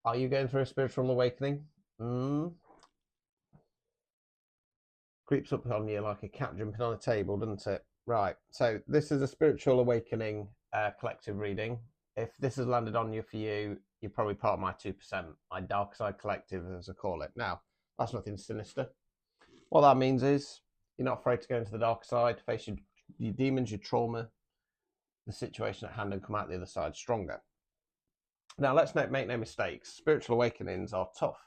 Are you going through a spiritual awakening? Creeps up on you like a cat jumping on a table, doesn't it? Right. So this is a spiritual awakening collective reading. If this has landed on you for you, you're probably part of my 2%, my dark side collective, as I call it. Now, that's nothing sinister. What that means is you're not afraid to go into the dark side, face your demons, your trauma, the situation at hand, and come out the other side stronger. Now, let's make no mistakes. Spiritual awakenings are tough.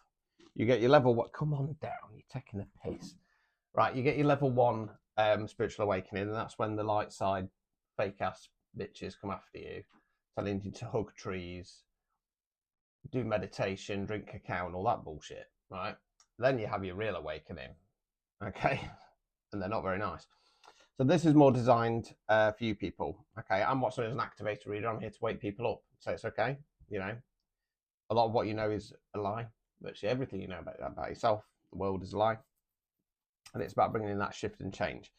You get your level what? Come on down. You're taking a piss. Right, you get your level 1 spiritual awakening, and that's when the light side fake ass bitches come after you, telling you to hug trees, do meditation, drink cacao, and all that bullshit. Right, then you have your real awakening. Okay, and they're not very nice. So this is more designed for you people. Okay, I'm what's known as an activator reader. I'm here to wake people up. So it's okay. You know, a lot of what you know is a lie. Virtually everything you know about yourself, the world is a lie. And it's about bringing in that shift and change.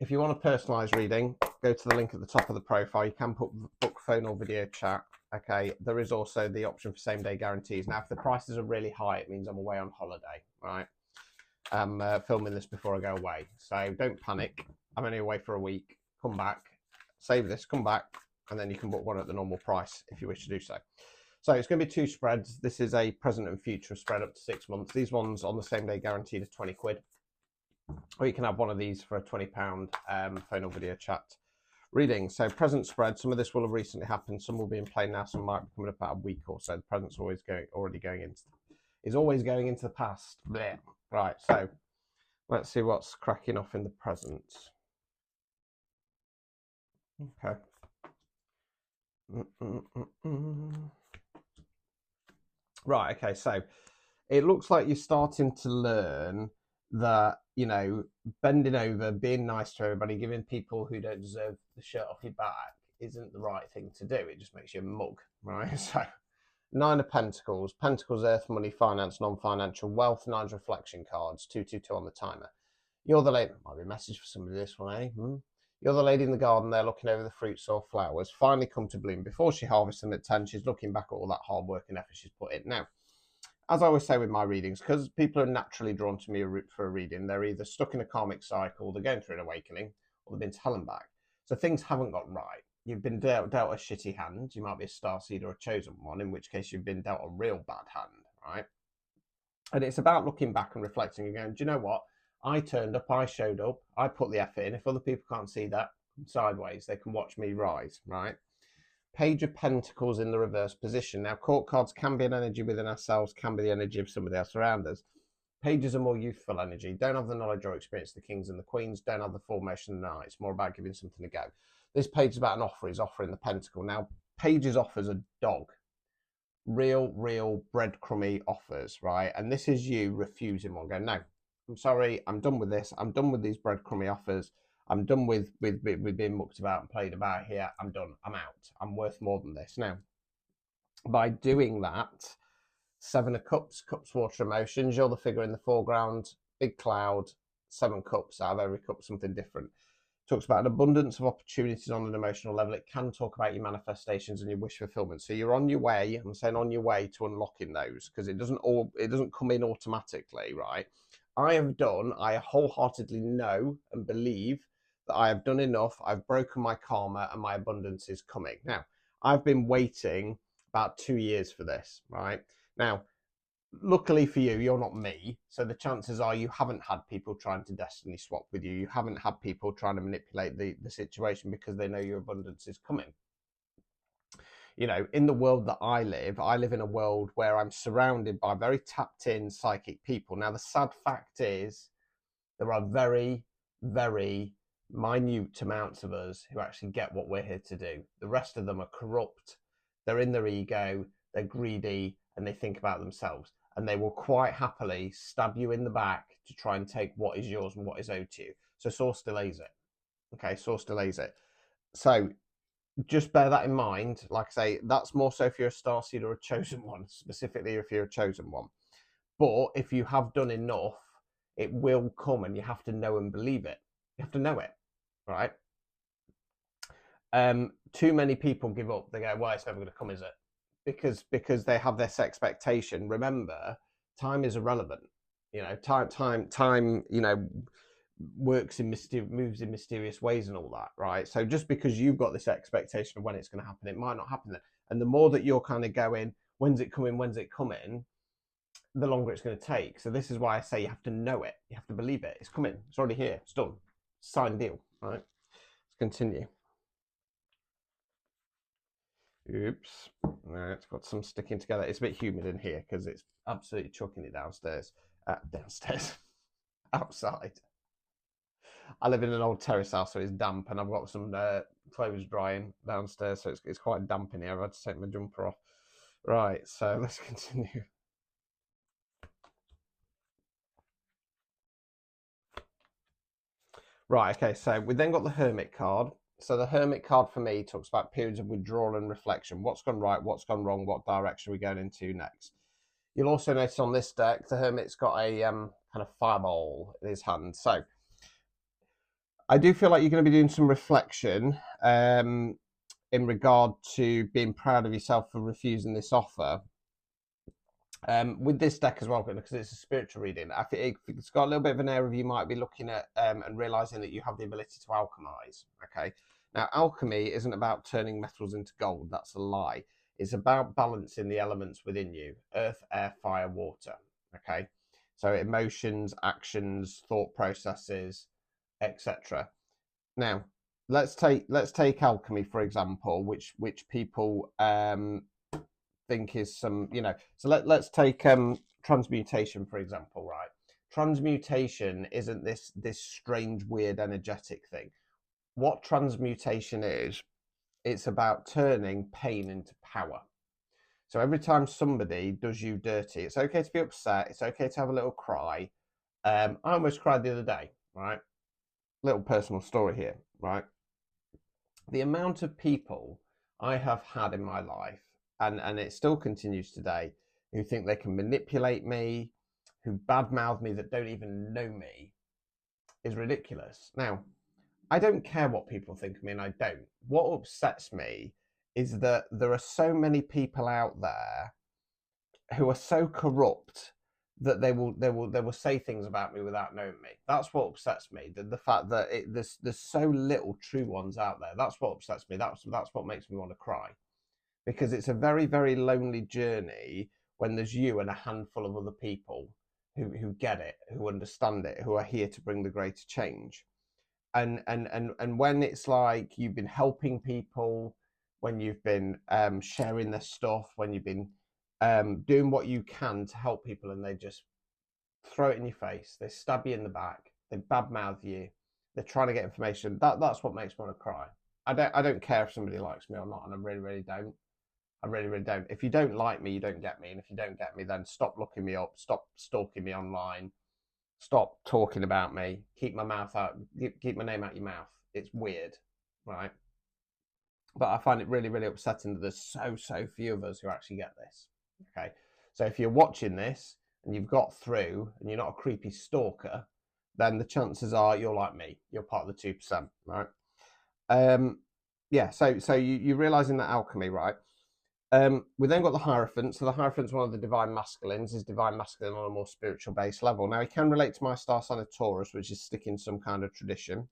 If you want a personalized reading, go to the link at the top of the profile. You can put book, phone, or video chat. Okay, there is also the option for same day guarantees. Now, if the prices are really high, it means I'm away on holiday, right? I'm filming this before I go away, so don't panic. I'm only away for a week. Come back, save this, come back, and then you can book one at the normal price if you wish to do so. So it's going to be 2 spreads. This is a present and future spread up to 6 months. These ones on the same day guaranteed are 20 quid. Or you can have one of these for a £20 phone or video chat reading. So present spread, some of this will have recently happened, some will be in play now, some might be coming up about a week or so. The present's always going into the past. Blech. Right, so let's see what's cracking off in the present. Okay. Right, okay, so it looks like you're starting to learn that, you know, bending over, being nice to everybody, giving people who don't deserve the shirt off your back isn't the right thing to do. It just makes you a mug, right? So 9 of Pentacles, Pentacles, Earth, money, finance, non-financial, wealth, 9 reflection cards, 222 on the timer. You're the lady, might be a message for somebody this one, eh? You're the lady in the garden there looking over the fruits or flowers, finally come to bloom. Before she harvests them at 10, she's looking back at all that hard work and effort she's put in. Now, as I always say with my readings, because people are naturally drawn to me for a reading, they're either stuck in a karmic cycle, they're going through an awakening, or they've been to hell and back. So things haven't got right. You've been dealt a shitty hand. You might be a starseed or a chosen one, in which case you've been dealt a real bad hand, right? And it's about looking back and reflecting and going, do you know what? I turned up, I showed up, I put the effort in. If other people can't see that sideways, they can watch me rise, right? Page of Pentacles in the reverse position. Now, court cards can be an energy within ourselves, can be the energy of somebody else around us. Pages are more youthful energy. Don't have the knowledge or experience of the kings and the queens. Don't have the formation of the knight. It's more about giving something a go. This page is about an offer. He's offering the pentacle. Now, Pages offers a dog. Real breadcrumby offers, right? And this is you refusing one. Going, no, I'm sorry. I'm done with this. I'm done with these breadcrumby offers. I'm done with being mucked about and played about here. I'm done. I'm out. I'm worth more than this. Now, by doing that, 7 of Cups, Cups, water, emotions. You're the figure in the foreground. Big cloud, 7 cups. Out of every cup, something different. Talks about an abundance of opportunities on an emotional level. It can talk about your manifestations and your wish fulfillment. So you're on your way. I'm saying on your way to unlocking those, because it doesn't come in automatically, right? I wholeheartedly know and believe that I have done enough. I've broken my karma and my abundance is coming. Now, I've been waiting about 2 years for this, right? Now, luckily for you, you're not me. So the chances are you haven't had people trying to destiny swap with you. You haven't had people trying to manipulate the situation because they know your abundance is coming. You know, in the world that I live in a world where I'm surrounded by very tapped in psychic people. Now, the sad fact is there are very minute amounts of us who actually get what we're here to do. The rest of them are corrupt. They're in their ego. They're greedy and they think about themselves. And they will quite happily stab you in the back to try and take what is yours and what is owed to you. So source delays it. Okay, source delays it. So just bear that in mind. Like I say, that's more so if you're a starseed or a chosen one, specifically if you're a chosen one. But if you have done enough, it will come and you have to know and believe it. You have to know it, right? Too many people give up. They go, well, it's never going to come, is it? because they have this expectation. Remember, time is irrelevant. Time. Moves in mysterious ways and all that, right? So just because you've got this expectation of when it's going to happen, it might not happen then. And the more that you're kind of going, when's it coming? When's it coming? The longer it's going to take. So this is why I say you have to know it. You have to believe it. It's coming. It's already here. It's done. Signed deal. Right. Let's continue. Oops. No, it's got some sticking together. It's a bit humid in here because it's absolutely chucking it downstairs. Downstairs. Outside. I live in an old terrace house, so it's damp, and I've got some clothes drying downstairs, so it's quite damp in here. I've had to take my jumper off. Right, so let's continue. Right, okay, so we then got the Hermit card. So the Hermit card for me talks about periods of withdrawal and reflection. What's gone right, what's gone wrong, what direction are we going into next? You'll also notice on this deck, the Hermit's got a kind of fireball in his hand. So I do feel like you're going to be doing some reflection in regard to being proud of yourself for refusing this offer. With this deck as well, because it's a spiritual reading, I think it's got a little bit of an air of you might be looking at and realizing that you have the ability to alchemize. Okay, now alchemy isn't about turning metals into gold. That's a lie. It's about balancing the elements within you: earth, air, fire, water. Okay, so emotions, actions, thought processes, etc. Now, let's take alchemy for example, which people think is some, so let's take transmutation for example, right? Transmutation isn't this strange weird energetic thing. What transmutation is, it's about turning pain into power. So every time somebody does you dirty, it's okay to be upset, it's okay to have a little cry. I almost cried the other day, right? Little personal story here, right? The amount of people I have had in my life, and it still continues today, who think they can manipulate me, who badmouth me that don't even know me, is ridiculous. Now, I don't care what people think of me, and I don't. What upsets me is that there are so many people out there who are so corrupt that they will say things about me without knowing me. That's what upsets me. The fact that there's so little true ones out there. That's what upsets me. That's what makes me want to cry, because it's a very very lonely journey when there's you and a handful of other people who get it, who understand it, who are here to bring the greater change. And when it's like you've been helping people, when you've been sharing their stuff, when you've been doing what you can to help people, and they just throw it in your face, they stab you in the back, they badmouth you, they're trying to get information. That's what makes me want to cry. I don't care if somebody likes me or not, and I really really don't. I really really don't. If you don't like me, you don't get me, and if you don't get me, then stop looking me up, stop stalking me online, stop talking about me, keep my mouth out, keep my name out your mouth. It's weird, right? But I find it really really upsetting that there's so few of us who actually get this. Okay, so if you're watching this and you've got through and you're not a creepy stalker, then the chances are you're like me. You're part of the 2%, right? Yeah. So you're realizing that alchemy, right? We then got the Hierophant. So the Hierophant's one of the divine masculines, is divine masculine on a more spiritual base level. Now he can relate to my star sign of Taurus, which is sticking some kind of tradition.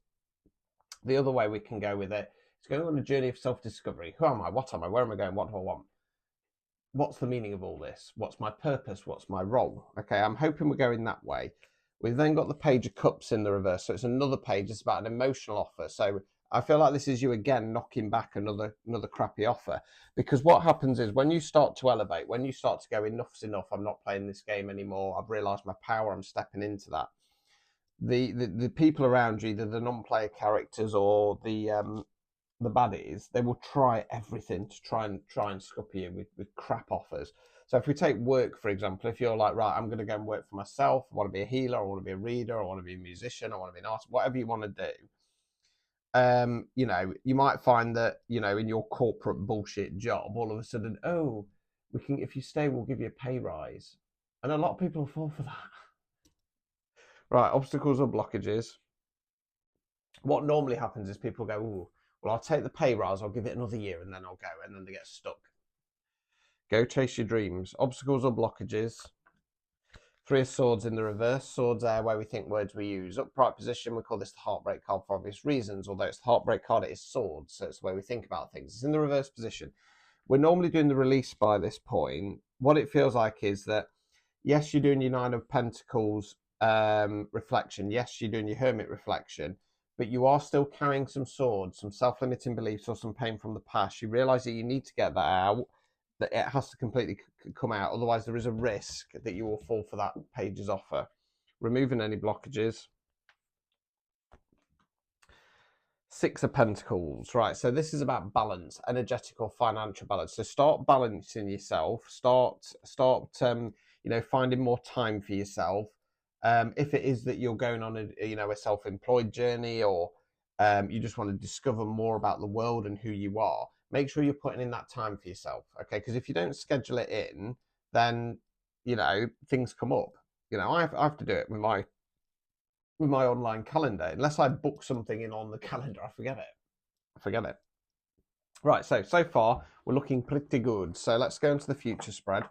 The other way we can go with it is going on a journey of self-discovery. Who am I? What am I? Where am I going? What do I want? What's the meaning of all this? What's my purpose? What's my role? Okay, I'm hoping we're going that way. We've then got the Page of Cups in the reverse. So it's another page. It's about an emotional offer. So I feel like this is you again knocking back another crappy offer. Because what happens is when you start to elevate, when you start to go, enough's enough, I'm not playing this game anymore, I've realised my power, I'm stepping into that. The people around you, either the non-player characters or the baddies, they will try everything to try and scupper you with crap offers. So if we take work, for example, if you're like, right, I'm going to go and work for myself, I want to be a healer, I want to be a reader, I want to be a musician, I want to be an artist, whatever you want to do, you might find that, in your corporate bullshit job, all of a sudden, oh, we can, if you stay, we'll give you a pay rise. And a lot of people fall for that. Right, obstacles or blockages. What normally happens is people go, ooh, well, I'll take the pay rise, I'll give it another year, and then I'll go, and then they get stuck. Go chase your dreams. Obstacles or blockages. Three of Swords in the reverse. Swords are where we think words we use. Upright position, we call this the Heartbreak card for obvious reasons. Although it's the Heartbreak card, it is swords, so it's the way we think about things. It's in the reverse position. We're normally doing the release by this point. What it feels like is that, yes, you're doing your Nine of Pentacles reflection. Yes, you're doing your Hermit reflection, but you are still carrying some swords, some self-limiting beliefs or some pain from the past. You realise that you need to get that out, that it has to completely come out. Otherwise, there is a risk that you will fall for that page's offer. Removing any blockages. Six of Pentacles, right? So this is about balance, energetic or financial balance. So start balancing yourself. Start, finding more time for yourself. If it is that you're going on a self-employed journey, or you just want to discover more about the world and who you are, make sure you're putting in that time for yourself, okay? Because if you don't schedule it in, then things come up. I have to do it with my online calendar. Unless I book something in on the calendar, I forget it. Right, so far we're looking pretty good. So let's go into the future spread.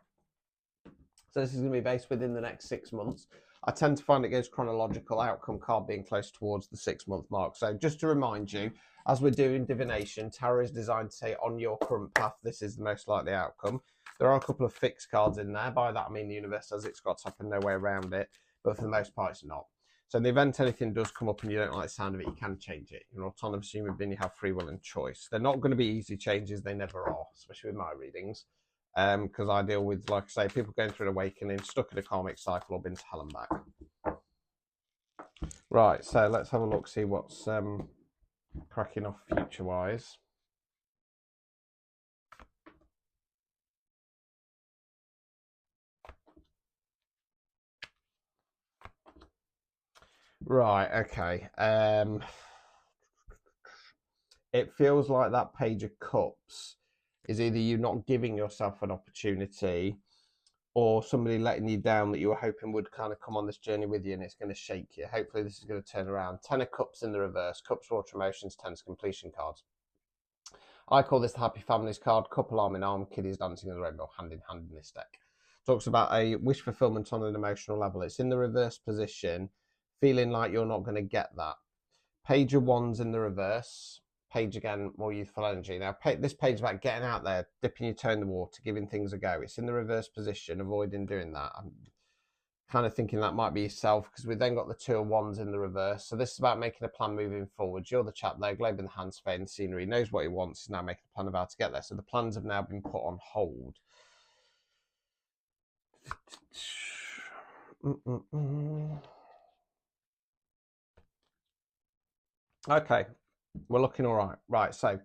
So this is going to be based within the next 6 months. I tend to find it goes chronological, outcome card being close towards the 6-month mark. So just to remind you, as we're doing divination, tarot is designed to say on your current path, this is the most likely outcome. There are a couple of fixed cards in there. By that I mean the universe says it's got to happen, no way around it. But for the most part, it's not. So in the event anything does come up and you don't like the sound of it, you can change it. You're an autonomous human being, you have free will and choice. They're not going to be easy changes. They never are, especially with my readings. Because I deal with, like I say, people going through an awakening, stuck in a karmic cycle, or been to hell and back. Right, so let's have a look, see what's cracking off future-wise. Right, okay. It feels like that Page of Cups is either you not giving yourself an opportunity, or somebody letting you down that you were hoping would kind of come on this journey with you, and it's going to shake you. Hopefully this is going to turn around. 10 of Cups in the reverse. Cups, water, emotions, 10's completion cards. I call this the Happy Families card. Couple arm in arm, kiddies dancing in the rainbow, hand in hand in this deck. Talks about a wish fulfillment on an emotional level. It's in the reverse position, feeling like you're not going to get that. Page of Wands in the reverse. Page again, more youthful energy. Now, this page is about getting out there, dipping your toe in the water, giving things a go. It's in the reverse position, avoiding doing that. I'm kind of thinking that might be yourself, because we've then got the Two of Wands in the reverse. So this is about making a plan moving forward. You're the chap there, globe in the hand, surveying the scenery, knows what he wants, is now making a plan of how to get there. So the plans have now been put on hold. Okay, we're looking all right. Right, so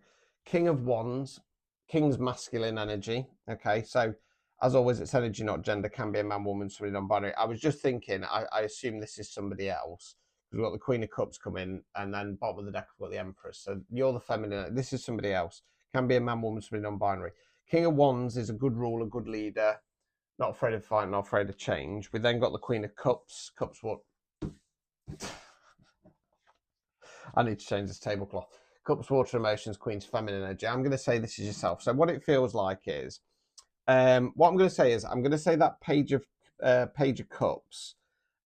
King of Wands, King's masculine energy. Okay, so as always, it's energy, not gender. Can be a man, woman, somebody non-binary. I was just thinking, I assume this is somebody else. We've got the Queen of Cups coming, and then bottom of the deck, we've got the Empress. So you're the feminine. This is somebody else. Can be a man, woman, somebody non-binary. King of Wands is a good ruler, good leader, not afraid of fight, not afraid of change. We then got the Queen of Cups. Cups, what? I need to change this tablecloth. Cups, water, emotions, Queen's feminine energy. I'm going to say this is yourself. So what it feels like is, what I'm going to say is, I'm going to say that Page of Cups.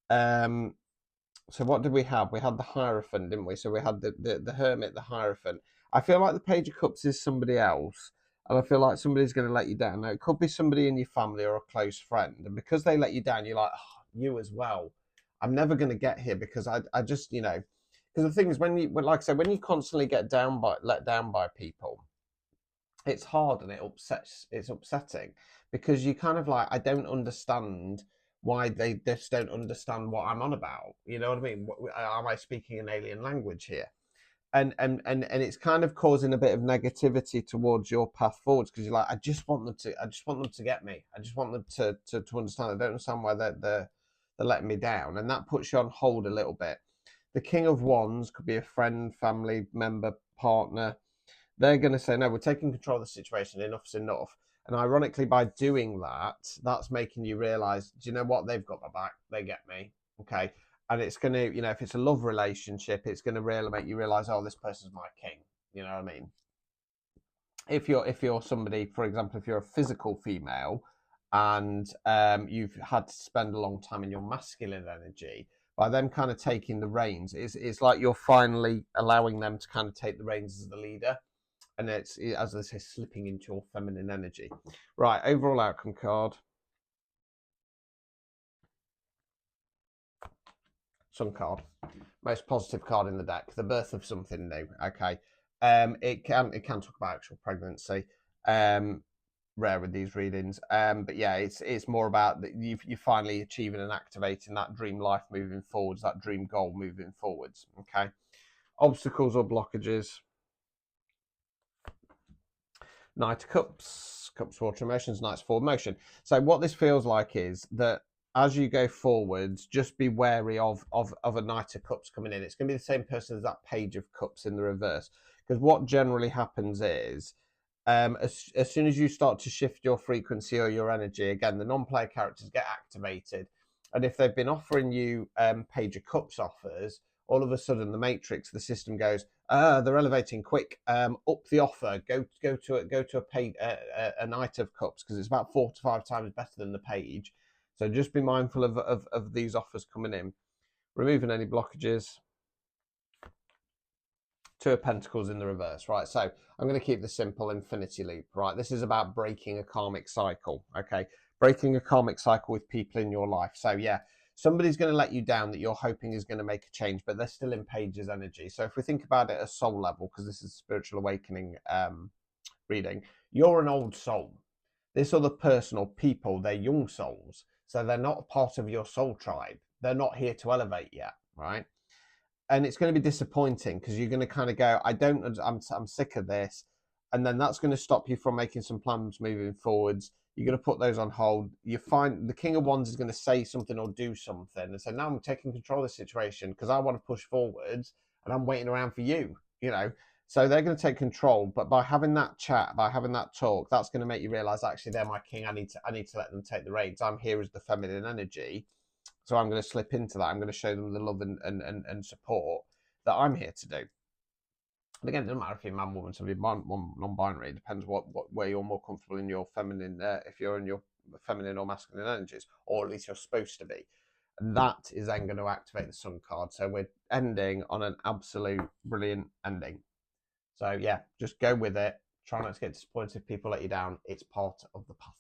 So what did we have? We had the Hierophant, didn't we? So we had the Hermit, the Hierophant. I feel like the Page of Cups is somebody else, and I feel like somebody's going to let you down. Now, it could be somebody in your family or a close friend, and because they let you down, you're like, oh, you as well. I'm never going to get here, because I just, because the thing is, like I said, when you constantly let down by people, it's hard and it's upsetting, because you kind of like, I don't understand why they just don't understand what I'm on about. You know what I mean? Am I speaking an alien language here? And it's kind of causing a bit of negativity towards your path forwards, because you're like, I just want them to get me. I just want them to understand. I don't understand why they're letting me down, and that puts you on hold a little bit. The King of Wands could be a friend, family member, partner. They're going to say, no, we're taking control of the situation. Enough's enough. And ironically, by doing that, that's making you realize, do you know what? They've got my back. They get me. Okay. And it's going to, if it's a love relationship, it's going to really make you realize, oh, this person's my king. You know what I mean? if you're somebody, for example, if you're a physical female and you've had to spend a long time in your masculine energy, by them kind of taking the reins, it's like you're finally allowing them to kind of take the reins as the leader, and it's, as they say, slipping into your feminine energy. Right, overall outcome card. Sun card, most positive card in the deck, the birth of something new. Okay, it can talk about actual pregnancy. Rare with these readings, but yeah, it's more about that you finally achieving and activating that dream life moving forwards, that dream goal moving forwards. Okay, obstacles or blockages. Knight of Cups, Cups water emotions, Knight's forward motion. So what this feels like is that as you go forwards, just be wary of a Knight of Cups coming in. It's going to be the same person as that Page of Cups in the reverse. Because what generally happens is, as soon as you start to shift your frequency or your energy, again, the non-player characters get activated. And if they've been offering you Page of Cups offers, all of a sudden the matrix, the system goes, they're elevating quick, up the offer, go to a Knight of Cups, because it's about 4 to 5 times better than the Page. So just be mindful of these offers coming in. Removing any blockages. Two of Pentacles in the reverse, right? So I'm going to keep this simple. Infinity loop, right? This is about breaking a karmic cycle, okay? Breaking a karmic cycle with people in your life. So yeah, somebody's going to let you down that you're hoping is going to make a change, but they're still in Page's energy. So if we think about it at soul level, because this is spiritual awakening reading, you're an old soul. This other person or people, they're young souls. So they're not part of your soul tribe. They're not here to elevate yet, right? And it's going to be disappointing because you're going to kind of go, I'm sick of this. And then that's going to stop you from making some plans moving forwards. You're going to put those on hold. You find the King of Wands is going to say something or do something and say, now I'm taking control of the situation because I want to push forwards and I'm waiting around for you, you know. So they're going to take control, but by having that chat, by having that talk, that's going to make you realize, actually, they're my king. I need to let them take the reins. I'm here as the feminine energy. So I'm going to slip into that. I'm going to show them the love and support that I'm here to do. And again, it doesn't matter if you're man, woman, somebody non-binary. It depends what where you're more comfortable in your feminine, if you're in your feminine or masculine energies, or at least you're supposed to be. And that is then going to activate the Sun card. So we're ending on an absolute brilliant ending. So yeah, just go with it. Try not to get disappointed if people let you down. It's part of the path.